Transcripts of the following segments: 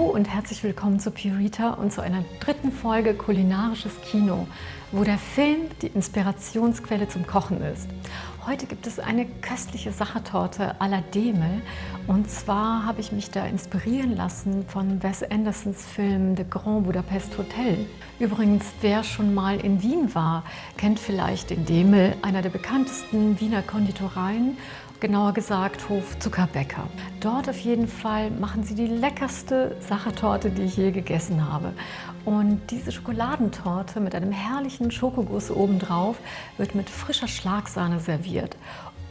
und herzlich willkommen zu Purita und zu einer dritten Folge Kulinarisches Kino, wo der Film die Inspirationsquelle zum Kochen ist. Heute gibt es eine köstliche Sachertorte à la Demel und zwar habe ich mich da inspirieren lassen von Wes Andersons Film The Grand Budapest Hotel. Übrigens, wer schon mal in Wien war, kennt vielleicht den Demel, einer der bekanntesten Wiener Konditoreien. Genauer gesagt Hof Zuckerbäcker. Dort auf jeden Fall machen sie die leckerste Sachertorte, die ich je gegessen habe. Und diese Schokoladentorte mit einem herrlichen Schokoguss obendrauf wird mit frischer Schlagsahne serviert.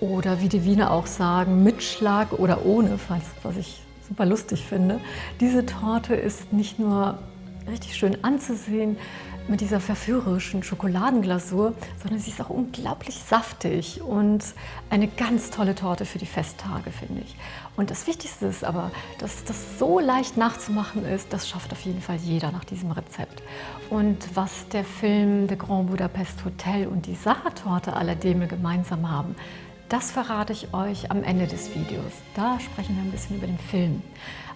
Oder wie die Wiener auch sagen, mit Schlag oder ohne, was ich super lustig finde. Diese Torte ist nicht nur richtig schön anzusehen, mit dieser verführerischen Schokoladenglasur, sondern sie ist auch unglaublich saftig und eine ganz tolle Torte für die Festtage, finde ich. Und das Wichtigste ist aber, dass das so leicht nachzumachen ist, das schafft auf jeden Fall jeder nach diesem Rezept. Und was der Film The Grand Budapest Hotel und die Sachertorte à la Demel gemeinsam haben, das verrate ich euch am Ende des Videos. Da sprechen wir ein bisschen über den Film.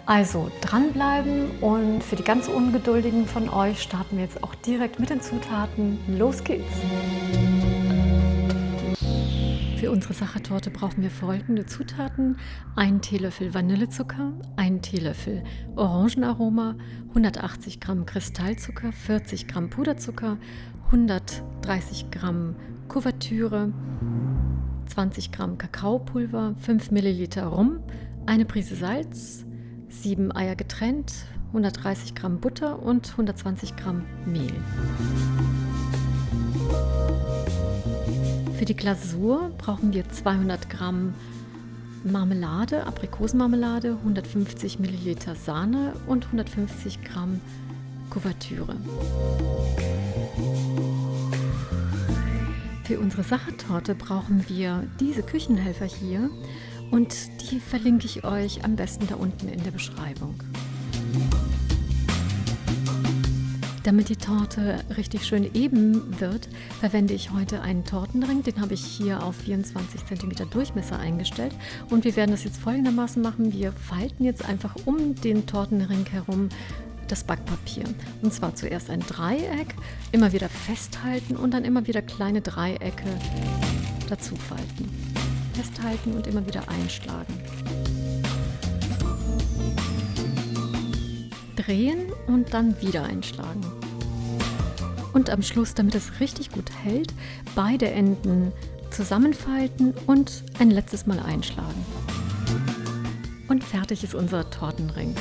Also dranbleiben und für die ganz Ungeduldigen von euch starten wir jetzt auch direkt mit den Zutaten. Los geht's! Für unsere Sachertorte brauchen wir folgende Zutaten: 1 Teelöffel Vanillezucker, 1 Teelöffel Orangenaroma, 180 Gramm Kristallzucker, 40 Gramm Puderzucker, 130 Gramm Kuvertüre, 20 Gramm Kakaopulver, 5 Milliliter Rum, eine Prise Salz, 7 Eier getrennt, 130 Gramm Butter und 120 Gramm Mehl. Für die Glasur brauchen wir 200 Gramm Marmelade, Aprikosenmarmelade, 150 Milliliter Sahne und 150 Gramm Kuvertüre. Für unsere Sachertorte brauchen wir diese Küchenhelfer hier. Und die verlinke ich euch am besten da unten in der Beschreibung. Damit die Torte richtig schön eben wird, verwende ich heute einen Tortenring. Den habe ich hier auf 24 cm Durchmesser eingestellt. Und wir werden das jetzt folgendermaßen machen. Wir falten jetzt einfach um den Tortenring herum das Backpapier. Und zwar zuerst ein Dreieck, immer wieder festhalten und dann immer wieder kleine Dreiecke dazu falten. Festhalten und immer wieder einschlagen. Drehen und dann wieder einschlagen. Und am Schluss, damit es richtig gut hält, beide Enden zusammenfalten und ein letztes Mal einschlagen. Und fertig ist unser Tortenring.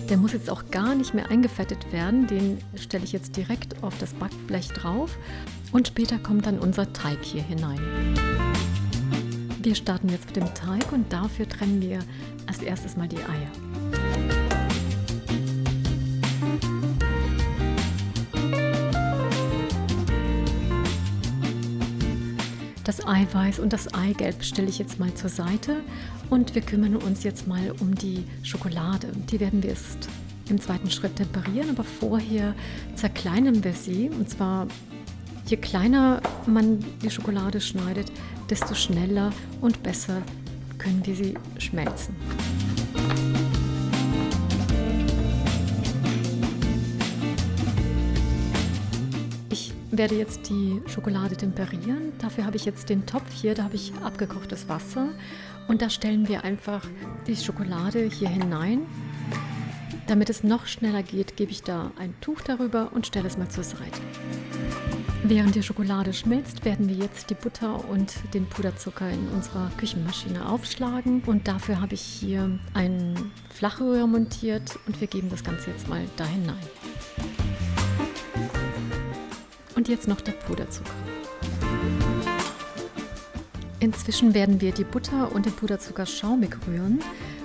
Der muss jetzt auch gar nicht mehr eingefettet werden, den stelle ich jetzt direkt auf das Backblech drauf und später kommt dann unser Teig hier hinein. Wir starten jetzt mit dem Teig und dafür trennen wir als erstes mal die Eier. Das Eiweiß und das Eigelb stelle ich jetzt mal zur Seite und wir kümmern uns jetzt mal um die Schokolade. Die werden wir erst im zweiten Schritt temperieren, aber vorher zerkleinern wir sie. Und zwar, je kleiner man die Schokolade schneidet, desto schneller und besser können wir sie schmelzen. Ich werde jetzt die Schokolade temperieren. Dafür habe ich jetzt den Topf hier, da habe ich abgekochtes Wasser und da stellen wir einfach die Schokolade hier hinein. Damit es noch schneller geht, gebe ich da ein Tuch darüber und stelle es mal zur Seite. Während die Schokolade schmilzt, werden wir jetzt die Butter und den Puderzucker in unserer Küchenmaschine aufschlagen. Und dafür habe ich hier einen Flachrührer montiert und wir geben das Ganze jetzt mal da hinein. Und jetzt noch der Puderzucker. Inzwischen werden wir die Butter und den Puderzucker schaumig rühren.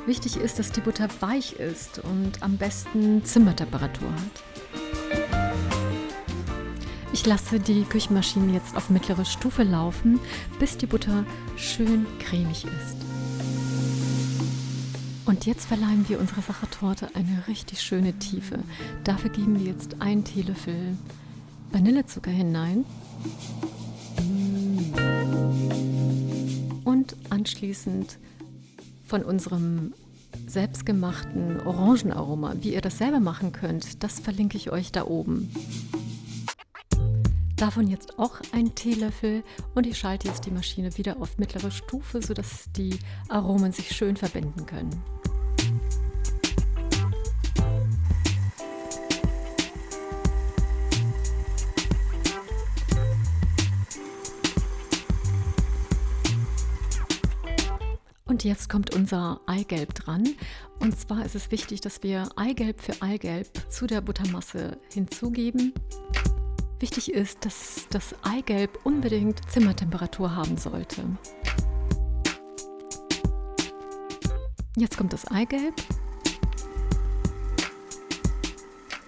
Wichtig ist, dass die Butter weich ist und am besten Zimmertemperatur hat. Ich lasse die Küchenmaschine jetzt auf mittlere Stufe laufen, bis die Butter schön cremig ist. Und jetzt verleihen wir unserer Sachertorte eine richtig schöne Tiefe. Dafür geben wir jetzt 1 Teelöffel Vanillezucker hinein und anschließend von unserem selbstgemachten Orangenaroma. Wie ihr das selber machen könnt, das verlinke ich euch da oben. Davon jetzt auch einen Teelöffel und ich schalte jetzt die Maschine wieder auf mittlere Stufe, sodass die Aromen sich schön verbinden können. Und jetzt kommt unser Eigelb dran. Und zwar ist es wichtig, dass wir Eigelb für Eigelb zu der Buttermasse hinzugeben. Wichtig ist, dass das Eigelb unbedingt Zimmertemperatur haben sollte. Jetzt kommt das Eigelb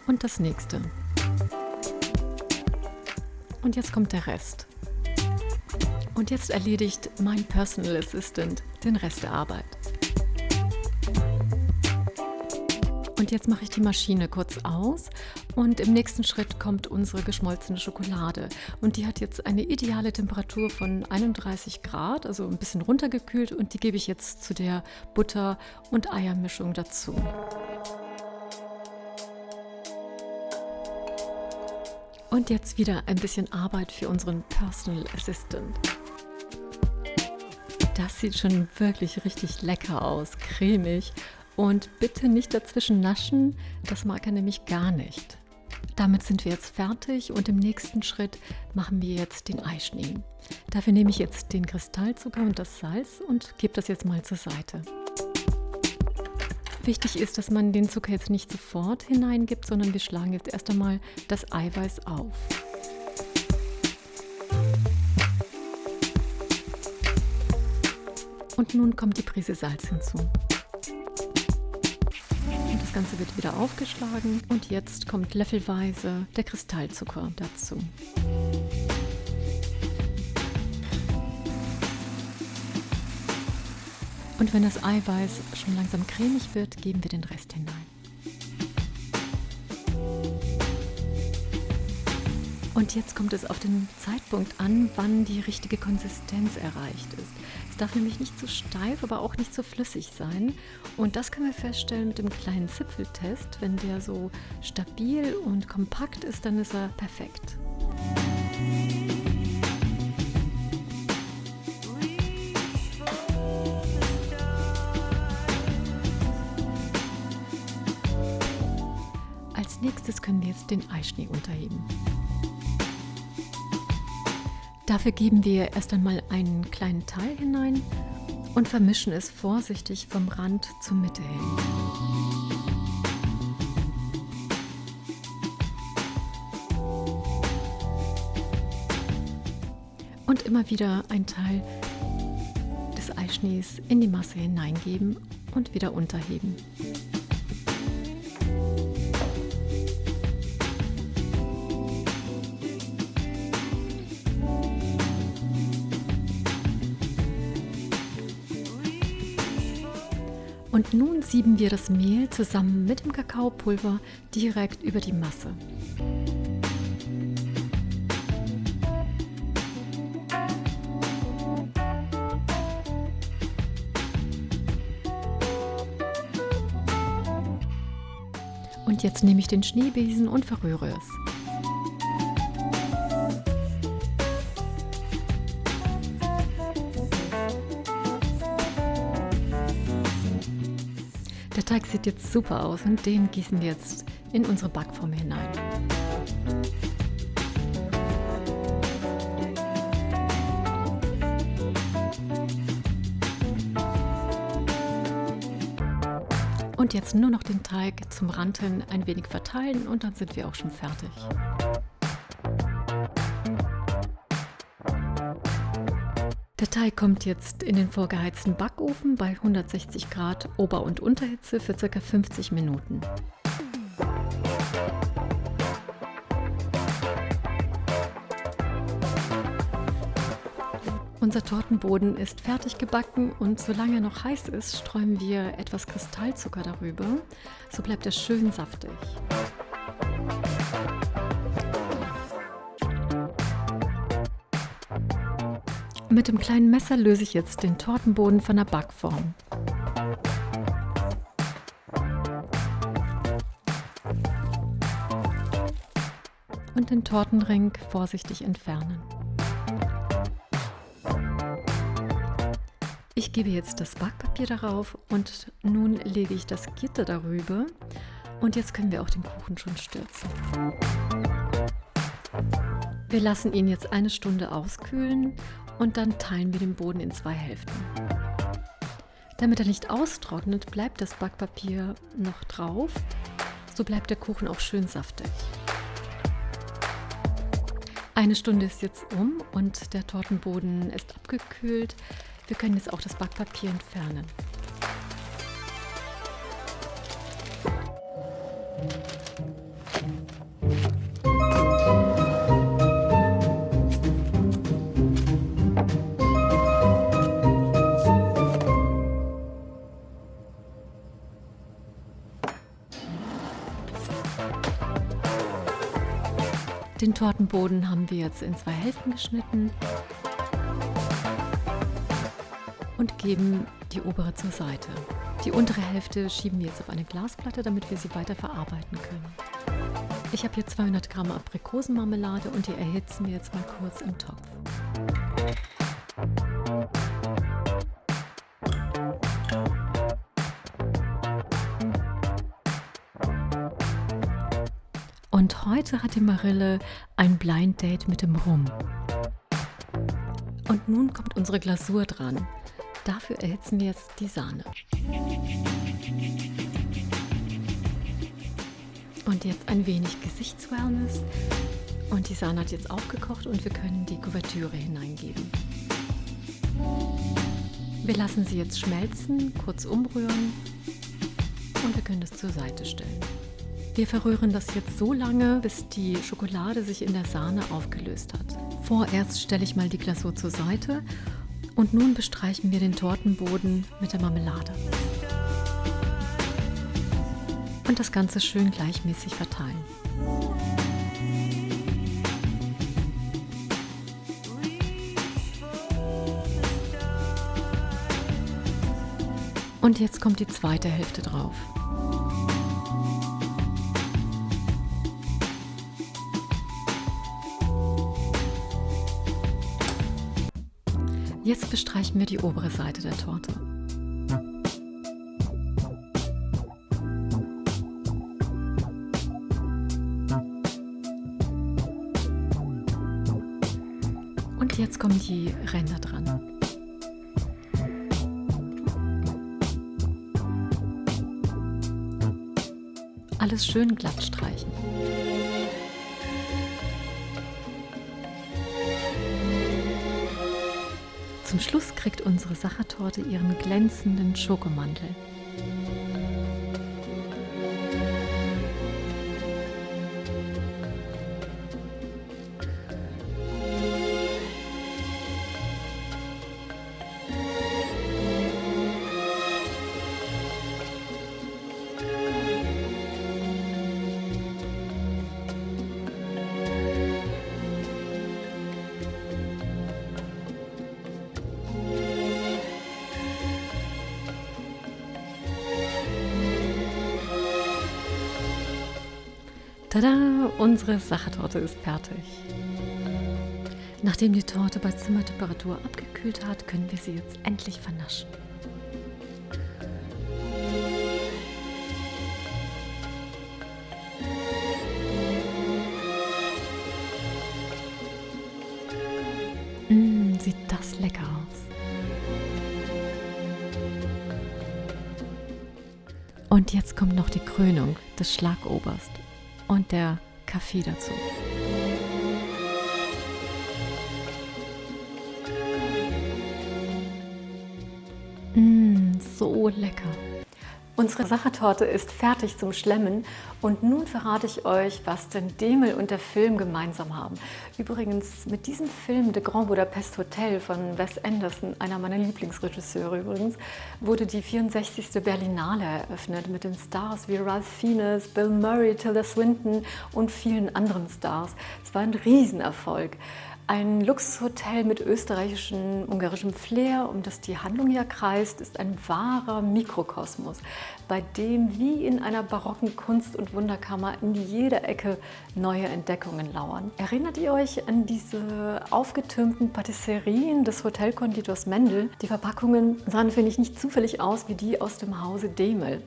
und das nächste. Und jetzt kommt der Rest. Und jetzt erledigt mein Personal Assistant den Rest der Arbeit. Und jetzt mache ich die Maschine kurz aus und im nächsten Schritt kommt unsere geschmolzene Schokolade. Und die hat jetzt eine ideale Temperatur von 31 Grad, also ein bisschen runtergekühlt, und die gebe ich jetzt zu der Butter- und Eiermischung dazu. Und jetzt wieder ein bisschen Arbeit für unseren Personal Assistant. Das sieht schon wirklich richtig lecker aus, cremig. Und bitte nicht dazwischen naschen, das mag er nämlich gar nicht. Damit sind wir jetzt fertig und im nächsten Schritt machen wir jetzt den Eischnee. Dafür nehme ich jetzt den Kristallzucker und das Salz und gebe das jetzt mal zur Seite. Wichtig ist, dass man den Zucker jetzt nicht sofort hineingibt, sondern wir schlagen jetzt erst einmal das Eiweiß auf. Und nun kommt die Prise Salz hinzu. Und das Ganze wird wieder aufgeschlagen und jetzt kommt löffelweise der Kristallzucker dazu. Und wenn das Eiweiß schon langsam cremig wird, geben wir den Rest hinein. Und jetzt kommt es auf den Zeitpunkt an, wann die richtige Konsistenz erreicht ist. Es darf nämlich nicht zu steif, aber auch nicht zu flüssig sein. Und das können wir feststellen mit dem kleinen Zipfeltest. Wenn der so stabil und kompakt ist, dann ist er perfekt. Als nächstes können wir jetzt den Eischnee unterheben. Dafür geben wir erst einmal einen kleinen Teil hinein und vermischen es vorsichtig vom Rand zur Mitte hin. Und immer wieder ein Teil des Eischnees in die Masse hineingeben und wieder unterheben. Und nun sieben wir das Mehl zusammen mit dem Kakaopulver direkt über die Masse. Und jetzt nehme ich den Schneebesen und verrühre es. Der Teig sieht jetzt super aus und den gießen wir jetzt in unsere Backform hinein. Und jetzt nur noch den Teig zum Rand hin ein wenig verteilen und dann sind wir auch schon fertig. Der Teig kommt jetzt in den vorgeheizten Backofen bei 160 Grad Ober- und Unterhitze für ca. 50 Minuten. Unser Tortenboden ist fertig gebacken und solange er noch heiß ist, streuen wir etwas Kristallzucker darüber. So bleibt er schön saftig. Mit dem kleinen Messer löse ich jetzt den Tortenboden von der Backform. und den Tortenring vorsichtig entfernen. Ich gebe jetzt das Backpapier darauf und nun lege ich das Gitter darüber und jetzt können wir auch den Kuchen schon stürzen. Wir lassen ihn jetzt 1 Stunde auskühlen und dann teilen wir den Boden in 2 Hälften. Damit er nicht austrocknet, bleibt das Backpapier noch drauf, so bleibt der Kuchen auch schön saftig. 1 Stunde ist jetzt um und der Tortenboden ist abgekühlt. Wir können jetzt auch das Backpapier entfernen. Den Tortenboden haben wir jetzt in 2 Hälften geschnitten und geben die obere zur Seite. Die untere Hälfte schieben wir jetzt auf eine Glasplatte, damit wir sie weiter verarbeiten können. Ich habe hier 200 Gramm Aprikosenmarmelade und die erhitzen wir jetzt mal kurz im Topf. Und heute hat die Marille ein Blind Date mit dem Rum. Und nun kommt unsere Glasur dran. Dafür erhitzen wir jetzt die Sahne. Und jetzt ein wenig Gesichtswellness. Und die Sahne hat jetzt aufgekocht und wir können die Kuvertüre hineingeben. Wir lassen sie jetzt schmelzen, kurz umrühren und wir können es zur Seite stellen. Wir verrühren das jetzt so lange, bis die Schokolade sich in der Sahne aufgelöst hat. Vorerst stelle ich mal die Glasur zur Seite und nun bestreichen wir den Tortenboden mit der Marmelade. Und das Ganze schön gleichmäßig verteilen. Und jetzt kommt die zweite Hälfte drauf. Jetzt bestreichen wir die obere Seite der Torte. Und jetzt kommen die Ränder dran. Alles schön glatt streichen. Zum Schluss kriegt unsere Sachertorte ihren glänzenden Schokomantel. Tada! Unsere Sachertorte ist fertig. Nachdem die Torte bei Zimmertemperatur abgekühlt hat, können wir sie jetzt endlich vernaschen. Sieht das lecker aus. Und jetzt kommt noch die Krönung, das Schlagoberst und der Kaffee dazu. So lecker. Unsere Sachertorte ist fertig zum Schlemmen und nun verrate ich euch, was denn Demel und der Film gemeinsam haben. Übrigens, mit diesem Film The Grand Budapest Hotel von Wes Anderson, einer meiner Lieblingsregisseure übrigens, wurde die 64. Berlinale eröffnet mit den Stars wie Ralph Fiennes, Bill Murray, Tilda Swinton und vielen anderen Stars. Es war ein Riesenerfolg. Ein Luxushotel mit österreichischem, ungarischem Flair, um das die Handlung hier kreist, ist ein wahrer Mikrokosmos, bei dem wie in einer barocken Kunst- und Wunderkammer in jeder Ecke neue Entdeckungen lauern. Erinnert ihr euch an diese aufgetürmten Patisserien des Hotelkonditors Mendel? Die Verpackungen sahen, finde ich, nicht zufällig aus wie die aus dem Hause Demel.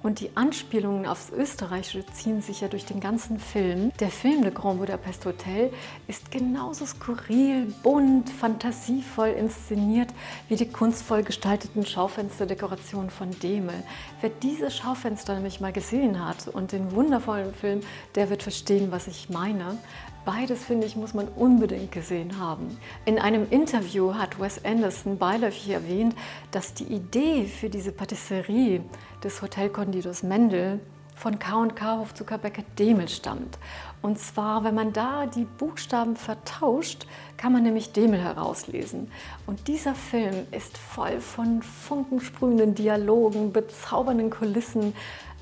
Und die Anspielungen aufs Österreichische ziehen sich ja durch den ganzen Film. Der Film Le Grand Budapest Hotel ist genauso skurril, bunt, fantasievoll inszeniert wie die kunstvoll gestalteten Schaufensterdekorationen von Demel. Wer diese Schaufenster nämlich mal gesehen hat und den wundervollen Film, der wird verstehen, was ich meine. Beides, finde ich, muss man unbedingt gesehen haben. In einem Interview hat Wes Anderson beiläufig erwähnt, dass die Idee für diese Patisserie des Hotelkonditors Mendel von K&K Hofzucker Beckett Demel stammt. Und zwar, wenn man da die Buchstaben vertauscht, kann man nämlich Demel herauslesen. Und dieser Film ist voll von funkensprühenden Dialogen, bezaubernden Kulissen,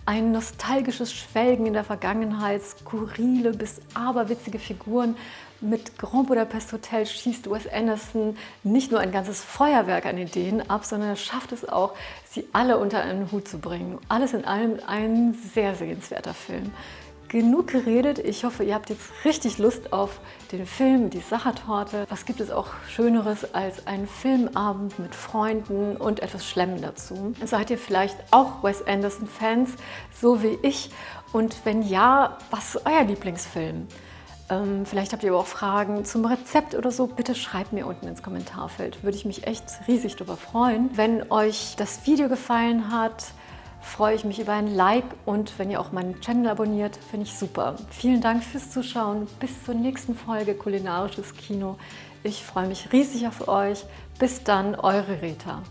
ein nostalgisches Schwelgen in der Vergangenheit, skurrile bis aberwitzige Figuren. Mit Grand Budapest Hotel schießt Wes Anderson nicht nur ein ganzes Feuerwerk an Ideen ab, sondern er schafft es auch, sie alle unter einen Hut zu bringen. Alles in allem ein sehr sehenswerter Film. Genug geredet. Ich hoffe, ihr habt jetzt richtig Lust auf den Film, die Sachertorte. Was gibt es auch Schöneres als einen Filmabend mit Freunden und etwas Schlemmen dazu? Seid ihr vielleicht auch Wes Anderson-Fans, so wie ich? Und wenn ja, was ist euer Lieblingsfilm? Vielleicht habt ihr aber auch Fragen zum Rezept oder so, bitte schreibt mir unten ins Kommentarfeld. Würde ich mich echt riesig darüber freuen. Wenn euch das Video gefallen hat, freue ich mich über ein Like und wenn ihr auch meinen Channel abonniert, finde ich super. Vielen Dank fürs Zuschauen. Bis zur nächsten Folge Kulinarisches Kino. Ich freue mich riesig auf euch. Bis dann, eure Rita.